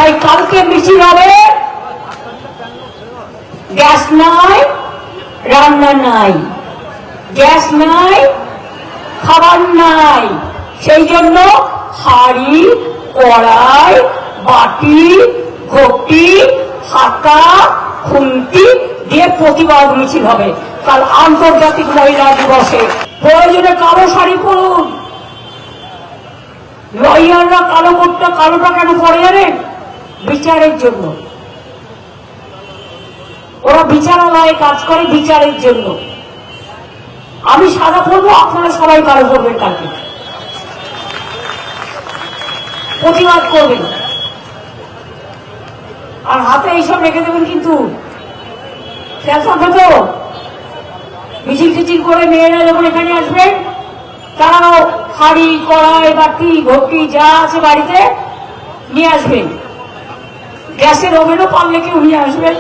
তাই কালকে মিছিল হবে, গ্যাস নাই, রান্না নাই, গ্যাস নাই, খাবার নাই, সেই জন্য হাড়ি, কড়াই, বাটি, ঘটি, হাতা, খুন্তি দিয়ে প্রতিবাদ মিছিল হবে কাল আন্তর্জাতিক মহিলা দিবসে। প্রয়োজনে কালো শাড়ি পরুন। লয়াররা কালোটা কেন পরে জানেন? বিচারের জন্য। ওরা বিচারালয়ে কাজ করে বিচারের জন্য। আমি সাদা পরবো, আপনারা সবাই কালো পরবেন, কালকে প্রতিবাদ করবেন। আর হাতে এইসব রেখে দেবেন কিন্তু, খেয়াল থাকবে তো। মিছিল টিচিল করে মেয়েরা যখন এখানে আসবেন, তারাও হাড়ি, কড়াই, বাটি, ঘটি যা আছে বাড়িতে নিয়ে আসবেন। গ্যাসের ওভেনও পারলে কেউ নিয়ে আসবেন।